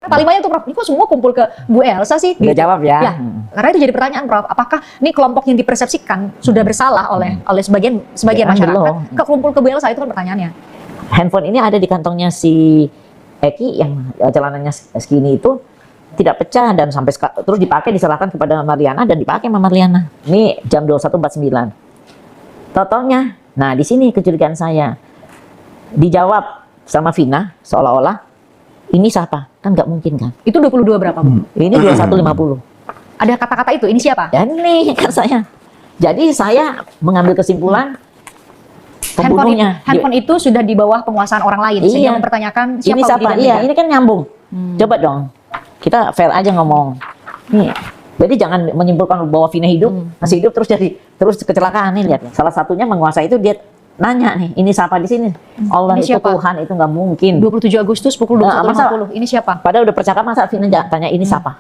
Kalimatnya tuh Prof, ini kok semua kumpul ke Bu Elsa sih? Udah jawab ya. Ya, karena itu jadi pertanyaan Prof, apakah ini kelompok yang dipersepsikan sudah bersalah oleh sebagian Ya, masyarakat belum. kekumpul ke Bu Elsa, itu kan pertanyaannya. Handphone ini ada di kantongnya si Eki yang celananya skinny itu tidak pecah dan sampai terus dipakai, diserahkan kepada Mariana dan dipakai sama Mariana. Ini jam 21.49. Totalnya, nah di sini kecurigaan saya. Dijawab sama Vina seolah-olah ini siapa? Kan nggak mungkin kan? Itu 22 berapa Bu? Ini 21.50. Ada kata-kata itu, ini siapa? Ya ini kan saya. Jadi saya mengambil kesimpulan pembunuhnya. Handphone itu sudah di bawah penguasaan orang lain, sehingga mempertanyakan siapa ini siapa? Iya, ini kan nyambung. Coba dong, kita fair aja ngomong. Nih, jadi jangan menyimpulkan bahwa Vina hidup, masih hidup terus kecelakaan nih, lihat. Salah satunya menguasai itu dia nanya nih, ini siapa di sini? Allah itu siapa? Tuhan, itu nggak mungkin. 27 Agustus pukul 21.50, ini siapa? Padahal udah percakapan, masa Vina tanya ini siapa?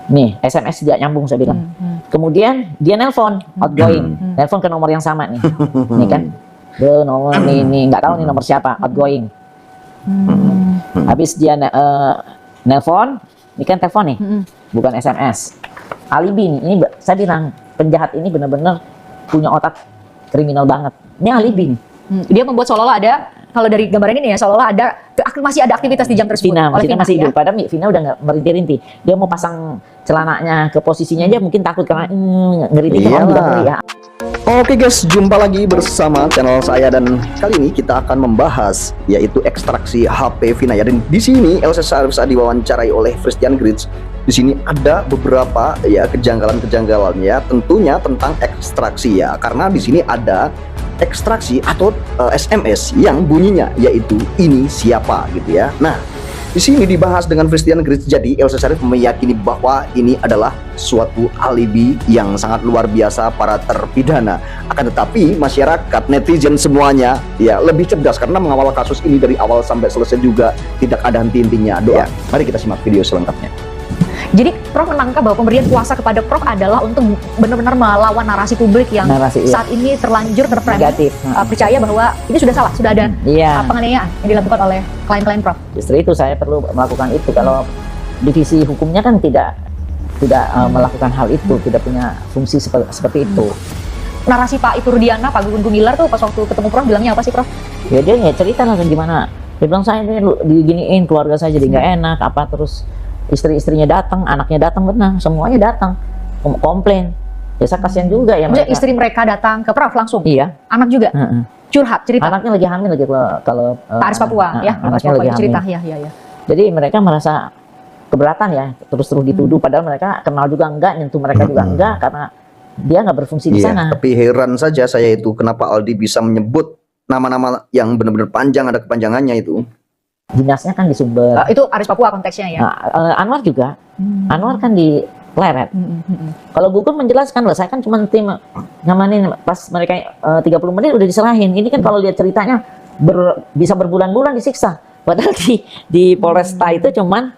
Nih, SMS tidak nyambung saya bilang. Kemudian dia nelpon, outgoing, nelpon ke nomor yang sama nih. Nih kan, nomor nih nggak tahu nih nomor siapa, outgoing. Habis dia nelpon, ini kan telepon nih, bukan SMS. Alibi nih, ini saya bilang penjahat ini benar-benar punya otak kriminal banget. Ini alibi nih. Dia membuat seolah-olah ada, kalau dari gambaran ini ya, seolah-olah ada masih ada aktivitas di jam tersebut. Vina masih hidup, ya? padahal Vina udah nggak merintih-rintih. Dia mau pasang celananya ke posisinya aja mungkin takut karena ngerintih kan juga ngeri ya. Oke guys, jumpa lagi bersama channel saya dan kali ini kita akan membahas yaitu ekstraksi HP Vina ya. Dan di sini Elsa Sharif saat diwawancarai oleh Christian Gritz. Di sini ada beberapa ya kejanggalan-kejanggalan ya, tentunya tentang ekstraksi ya. Karena di sini ada ekstraksi atau SMS yang bunyinya yaitu ini siapa gitu ya. Nah, di sini dibahas dengan Christian Gritz. Jadi Elsa Sharif meyakini bahwa ini adalah suatu alibi yang sangat luar biasa para terpidana. Akan tetapi masyarakat, netizen semuanya ya lebih cerdas karena mengawal kasus ini dari awal sampai selesai juga tidak ada henti-hentinya. Doa. Mari kita simak video selengkapnya. Jadi Prof menangkap bahwa pemberian kuasa kepada Prof adalah untuk benar-benar melawan narasi publik yang saat ini terlanjur negatif. Percaya bahwa ini sudah salah, sudah ada penganiayaan yang dilakukan oleh klien-klien Prof. Justru itu saya perlu melakukan itu. Kalau divisi hukumnya kan tidak melakukan hal itu, tidak punya fungsi seperti itu. Narasi Pak Itu Rudiana, Pak Gugun Gumilar tuh pas waktu ketemu Prof bilangnya apa sih Prof? Ya dia cerita lah gimana. Dia bilang saya ini diginiin, keluarga saya jadi nggak enak, apa terus istri-istrinya datang, anaknya datang, benar, semuanya datang komplain. Ya saya kasihan juga ya. Maksudnya istri mereka datang ke Prof langsung? Iya. Anak juga? Curhat, cerita? Anaknya lagi hamil lagi kalau Pak Aris Papua ya? Anaknya lagi hamil. Cerita, ya. Jadi mereka merasa keberatan ya, terus dituduh, padahal mereka kenal juga enggak, nyentuh mereka juga enggak, karena dia nggak berfungsi di sana. Tapi heran saja saya itu kenapa Aldi bisa menyebut nama-nama yang benar-benar panjang, ada kepanjangannya itu. Dinasnya kan di Sumber. Itu Aris Papua konteksnya ya. Anwar juga. Anwar kan di Pleret. Kalau Gugun menjelaskan loh, saya kan cuma tim ngamanin pas mereka 30 menit udah diserahin. Ini kan kalau lihat ceritanya bisa berbulan-bulan disiksa. Padahal di Polresta itu cuman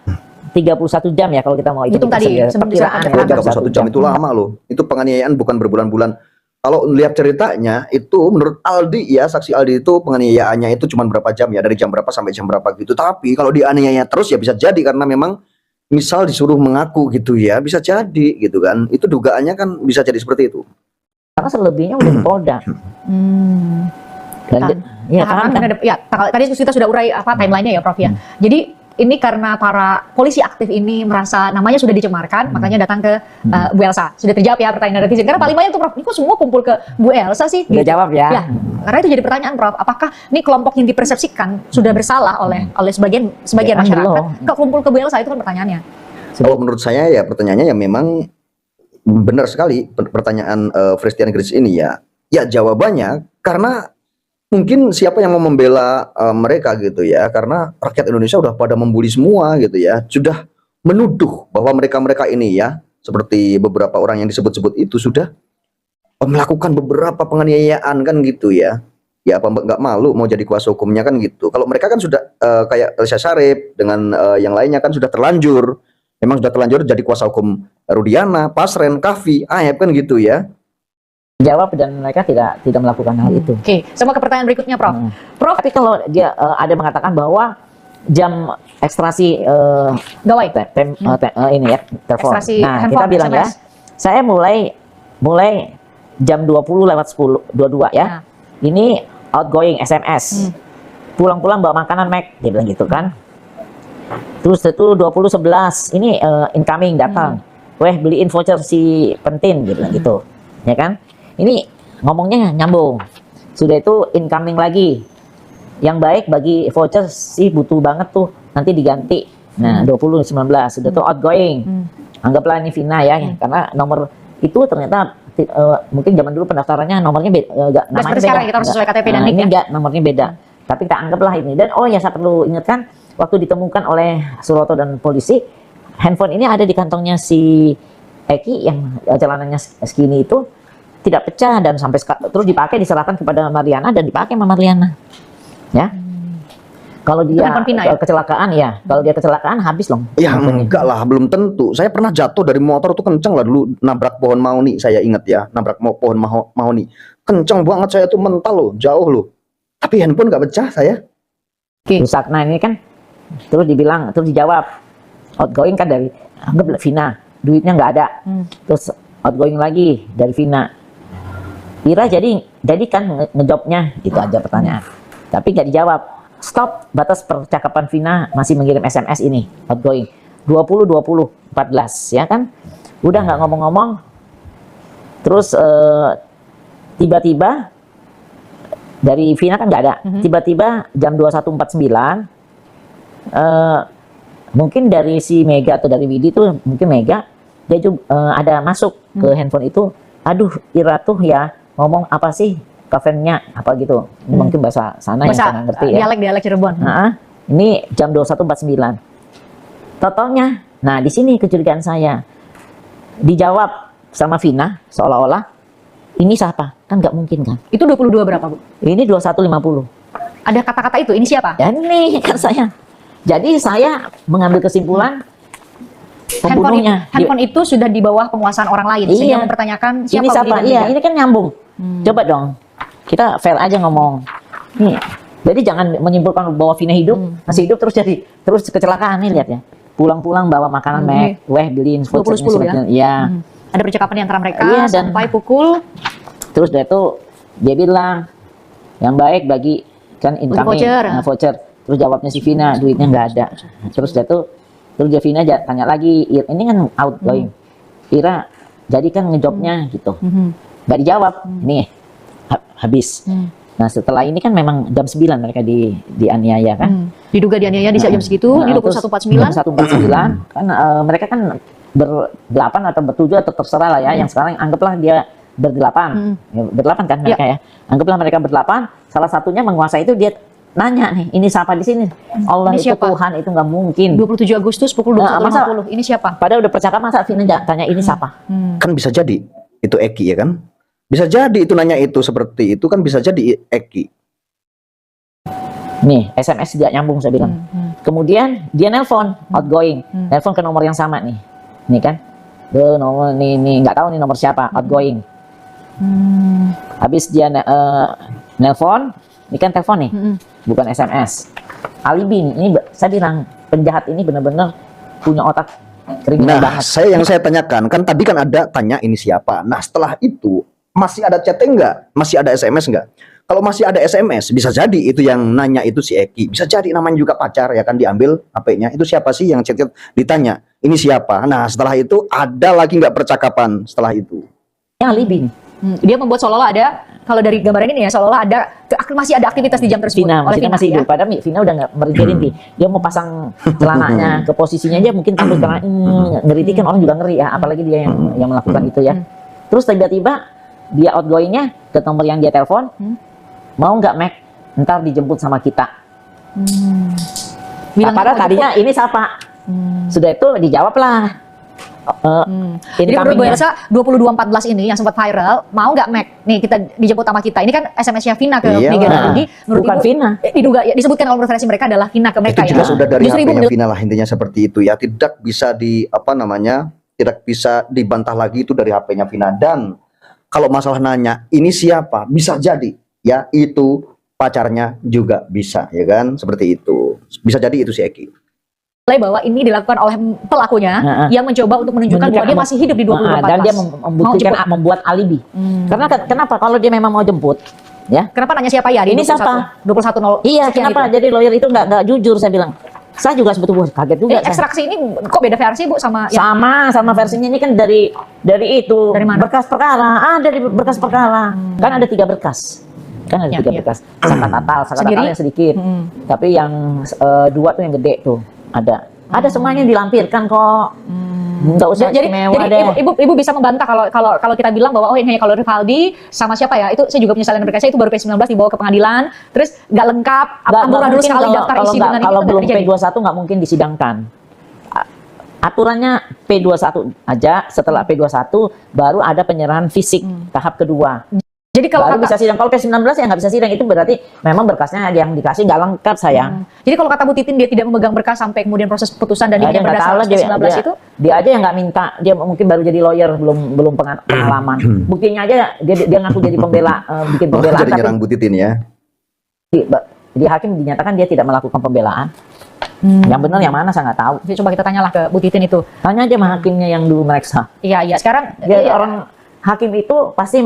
31 jam ya kalau kita mau hitung tadi. Perkiraan 31 jam itu lama loh. Itu penganiayaan bukan berbulan-bulan. Kalau lihat ceritanya itu menurut Aldi ya, saksi Aldi itu penganiayaannya itu cuma berapa jam ya, dari jam berapa sampai jam berapa gitu. Tapi kalau dianiaya terus ya bisa jadi karena memang misal disuruh mengaku gitu ya, bisa jadi gitu kan. Itu dugaannya kan bisa jadi seperti itu. Karena selebihnya udah di Polda. Tadi kita sudah urai timelinenya ya Prof ya. Jadi ini karena para polisi aktif ini merasa namanya sudah dicemarkan, makanya datang ke Bu Elsa. Sudah terjawab ya pertanyaan netizen. Karena kalimatnya tuh Prof, ini kok semua kumpul ke Bu Elsa sih? Udah jawab ya. Karena itu jadi pertanyaan Prof, apakah ini kelompok yang dipersepsikan sudah bersalah oleh sebagian masyarakat kekumpul ke Bu Elsa, itu kan pertanyaannya. Kalau menurut saya ya pertanyaannya ya memang benar sekali pertanyaan Christian Gritz ini ya. Ya jawabannya karena mungkin siapa yang mau membela mereka gitu ya, karena rakyat Indonesia udah pada membuli semua gitu ya, sudah menuduh bahwa mereka ini ya, seperti beberapa orang yang disebut-sebut itu sudah melakukan beberapa penganiayaan kan gitu ya. Ya apa nggak malu mau jadi kuasa hukumnya kan gitu. Kalau mereka kan sudah kayak Elsa Sharif dengan yang lainnya kan sudah terlanjur, memang sudah terlanjur jadi kuasa hukum Rudiana, Pasren, Kavi, Ayep kan gitu ya. Jawab dan mereka tidak melakukan hal itu. Oke, sama ke pertanyaan berikutnya Prof. Prof, tapi kalau dia ada mengatakan bahwa jam ekstraksi Gawai. ini ya telepon. Ekstraksi Nah, handphone, kita bilang ya, SMS. saya mulai jam 20:22 ya. Nah. Ini outgoing SMS. Pulang-pulang bawa makanan Mac, dia bilang gitu kan. Terus itu 20:11 ini incoming datang. Weh, beliin voucher si Pentin, dia bilang gitu. Ya kan? Ini ngomongnya nyambung. Sudah itu incoming lagi. Yang baik bagi voucher sih butuh banget tuh, nanti diganti. Nah, 2019 sudah tuh outgoing. Anggaplah ini Vina ya, karena nomor itu ternyata mungkin zaman dulu pendaftarannya nomornya namanya Seperti sekarang kita harus sesuai KTP dan NIK ini ya. enggak, nomornya beda. Tapi kita anggaplah ini. Dan oh ya, saya perlu ingatkan, waktu ditemukan oleh Suroto dan polisi, handphone ini ada di kantongnya si Eki yang celananya skinny itu tidak pecah dan sampai terus dipakai, diserahkan kepada Mariana dan dipakai sama Mariana. Ya. Kalau dia handphone Vina, ya? kecelakaan ya, kalau dia kecelakaan habis loh. Ya enggak lah, belum tentu. Saya pernah jatuh dari motor tuh kenceng lah dulu, nabrak pohon mahoni, saya ingat ya, nabrak pohon mahoni. Kenceng banget saya tuh, mental loh, jauh loh. Tapi handphone nggak pecah saya. Rusak. Nah ini kan terus dibilang, terus dijawab outgoing kan dari anggap Vina, duitnya nggak ada. Terus outgoing lagi dari Vina. Ira jadi kan ngejobnya gitu aja pertanyaan. Tapi nggak dijawab. Stop, batas percakapan Vina masih mengirim SMS ini outgoing 20:14 ya kan. Udah nggak ngomong-ngomong. Terus tiba-tiba dari Vina kan nggak ada. Tiba-tiba jam 21:49 mungkin dari si Mega atau dari Widi tuh, mungkin Mega dia juga ada masuk ke handphone itu. Aduh, Ira tuh ya ngomong apa sih kafennya apa gitu. Ini mungkin bahasa sana yang saya nggak ngerti ya. Dialek Cirebon. Nah, ini jam 21:49. Totalnya, nah di sini kecurigaan saya. Dijawab sama Vina seolah-olah ini siapa? Kan nggak mungkin kan. Itu 22 berapa, Bu? Ini 21:50. Ada kata-kata itu, ini siapa? Ya ini kan saya. Jadi saya mengambil kesimpulan pembunuhnya. Handphone itu sudah di bawah penguasaan orang lain, Iya. sehingga mempertanyakan siapa Ini siapa? Budi dan Iya, Mega. ini kan nyambung. Coba dong. Kita fair aja ngomong. Nih. Jadi jangan menyimpulkan bahwa Vina hidup, masih hidup terus kecelakaan nih, lihat ya. Pulang-pulang bawa makanan Mac, weh beliin 20-10 ya. Iya. Ada percakapan di antara mereka Iya, dan sampai pukul terus dia tuh dia bilang yang baik bagi kan incoming voucher. Terus jawabnya si Vina, duitnya nggak ada. Terus dia Vina tanya lagi, ini kan outgoing. Ira, jadi kan ngejobnya gitu. Nggak dijawab. Ini habis. Nah, setelah ini kan memang jam 9 mereka dianiaya kan. Diduga dianiaya di jam segitu, ini 21:49. 21:49 kan mereka kan berdelapan atau bertujuh atau terserah lah ya. Yang sekarang anggaplah dia berdelapan. Ya, berdelapan kan mereka ya. Anggaplah mereka berdelapan, salah satunya menguasai itu dia nanya nih, ini siapa di sini? Allah Ini itu siapa? Tuhan, itu nggak mungkin. 27 Agustus pukul 21.50. Ini siapa? Padahal udah percakapan, masa Vina tanya ini siapa? Kan bisa jadi itu Eki ya kan? Bisa jadi itu nanya itu seperti itu kan, bisa jadi Eki. Nih, SMS tidak nyambung saya bilang. Kemudian dia nelpon outgoing, nelpon ke nomor yang sama nih. Nih kan. Nomor nih nggak tahu nih nomor siapa, outgoing. Habis dia nelpon, ini kan telepon nih, bukan SMS. Alibi nih, ini saya bilang penjahat ini benar-benar punya otak kriminal Nah, banget. yang saya tanyakan kan tadi kan ada tanya ini siapa. Nah, setelah itu masih ada chatting nggak? Masih ada SMS nggak? Kalau masih ada SMS, bisa jadi itu yang nanya itu si Eki. Bisa jadi namanya juga pacar ya kan, diambil HP-nya. Itu siapa sih yang chat ditanya? Ini siapa? Nah, setelah itu ada lagi nggak percakapan setelah itu? Yang alibi nih. Dia membuat seolah-olah ada, kalau dari gambaran ini ya, seolah-olah ada masih ada aktivitas di jam tersebut. Vina, oleh maksudnya masih ya. hidup. Padahal Vina udah nggak merintirin nih. Dia mau pasang celananya ke posisinya aja mungkin takut karena ngeritik kan orang juga ngeri ya. Apalagi dia yang melakukan itu ya. Terus tiba-tiba dia outgoingnya ke nomor yang dia telepon, mau nggak Mac? Ntar dijemput sama kita. Bilang Padahal mau tadinya ini siapa? Sudah itu dijawab lah. Jadi menurut Bu Elsa 2214 ini yang sempat viral, mau nggak Mac? Nih kita dijemput sama kita. Ini kan SMS-nya Vina ke Iya Mega lah. dan Budi. Menurut Bukan Ibu, Vina. Diduga ya, disebutkan dalam referensi mereka adalah Vina ke mereka Itu ya. jelas sudah dari Justru Ibu HP-nya menilai- Vina lah, intinya seperti itu ya. Tidak bisa tidak bisa dibantah lagi itu dari HP-nya Vina. Dan kalau masalah nanya ini siapa, bisa jadi ya itu pacarnya juga bisa, ya kan? Seperti itu. Bisa jadi itu si Eki. Bahwa ini dilakukan oleh pelakunya yang mencoba untuk menunjukkan bahwa dia masih hidup di 2024 dan dia membuktikan membuat alibi. Karena kenapa kalau dia memang mau jemput, ya? Kenapa nanya siapa ya? Ini siapa? 21.0 Iya, kenapa? Gitu. Jadi lawyer itu nggak jujur, saya bilang. Saya juga sebetulnya kaget juga. Ekstraksi ini kok beda versi Bu sama yang sama versinya ini kan dari itu dari mana? berkas perkara. Dari berkas perkara. Kan ada 3 berkas. Kan ada 3 berkas. Sakat natal yang sedikit. Tapi yang 2 tuh yang gede tuh. Ada semuanya dilampirkan kok. Nggak usah jadi deh. ibu bisa membantah kalau kita bilang bahwa oh ini kalau Rivaldi sama siapa ya, itu saya juga penyesalan berkasnya itu baru P19 dibawa ke pengadilan terus nggak lengkap, amburadul sekali daftar isi dengan kalau belum P21 nggak mungkin disidangkan. Aturannya P21 aja, setelah P21 baru ada penyerahan fisik tahap kedua. Jadi kalau baru bisa sidang. Kalau P19 ya nggak bisa sidang, itu berarti memang berkasnya yang dikasih nggak lengkap sayang. Jadi kalau kata Bu Titin dia tidak memegang berkas sampai kemudian proses putusan dan dia berdasarkan P19 itu, dia aja yang nggak minta, dia mungkin baru jadi lawyer, belum pengalaman. Buktinya aja dia ngaku jadi pembela, bikin pembelaan. Jadi nyerang Bu Titin ya. Di hakim dinyatakan dia tidak melakukan pembelaan. Yang benar yang mana saya nggak tahu. Jadi coba kita tanyalah ke Bu Titin itu. Tanya aja sama hakimnya yang dulu meriksa. Iya sekarang orang hakim itu pasti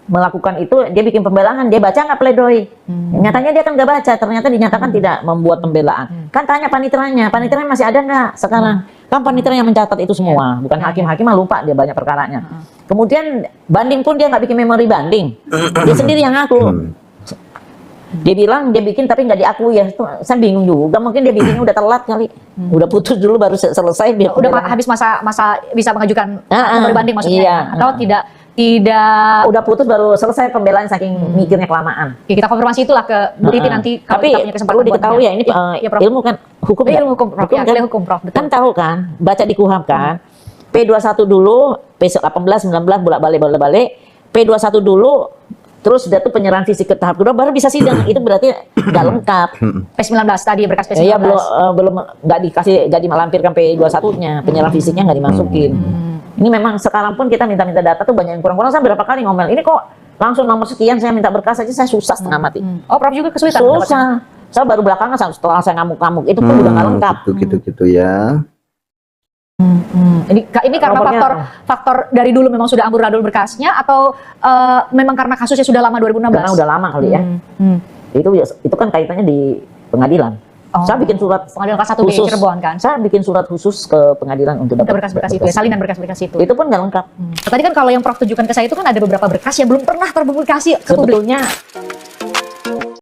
melakukan itu, dia bikin pembelaan, dia baca nggak pledoi. Nyatanya dia kan nggak baca, ternyata dinyatakan tidak membuat pembelaan. Kan tanya paniteranya masih ada nggak sekarang? Kan panitera yang mencatat itu semua, bukan hakim mah lupa dia banyak perkaranya. Kemudian banding pun dia nggak bikin memori banding, dia sendiri yang ngaku. Dia bilang dia bikin tapi nggak diakui ya. Saya bingung juga, mungkin dia bikinnya udah telat kali, udah putus dulu baru selesai dia. Udah habis masa bisa mengajukan memori banding maksudnya, iya. Atau tidak udah putus baru selesai pembelaan saking mikirnya kelamaan. Oke, kita konfirmasi itulah ke Bu Titin nanti kalau tapi kita punya kesempatan. perlu diketahui ya ini ilmu kan hukum Prof. Hukum Prof. Betul. Kan tahu kan, baca di KUHP kan. P21 dulu, P18 19 bolak-balik P21 dulu, terus udah tuh penyerahan fisik ke tahap kedua baru bisa sidang. Itu berarti nggak lengkap. P19 tadi berkas P19. Iya, belum nggak dikasih, jadi melampirkan P21-nya, penyerahan fisiknya nggak dimasukin. Ini memang sekarang pun kita minta data tuh banyak yang kurang-kurang. Saya berapa kali ngomel, ini kok langsung nomor sekian saya minta berkas aja, saya susah setengah mati. Oh, Prof juga kesulitan? Susah. Saya baru belakangan setelah saya ngamuk-ngamuk, itu pun udah nggak lengkap. Gitu ya. Ini karena faktor dari dulu memang sudah amburadul berkasnya atau memang karena kasusnya sudah lama 2016? Karena udah lama kali ya. Itu kan kaitannya di pengadilan. Saya bikin surat pengadilan kelas 1 di Cirebon kan. Saya bikin surat khusus ke pengadilan untuk dapat berkas-berkas itu, salinan berkas-berkas itu. Itu pun nggak lengkap. Tadi kan kalau yang Prof tunjukkan ke saya itu kan ada beberapa berkas yang belum pernah terpublikasi ke publik. Sebetulnya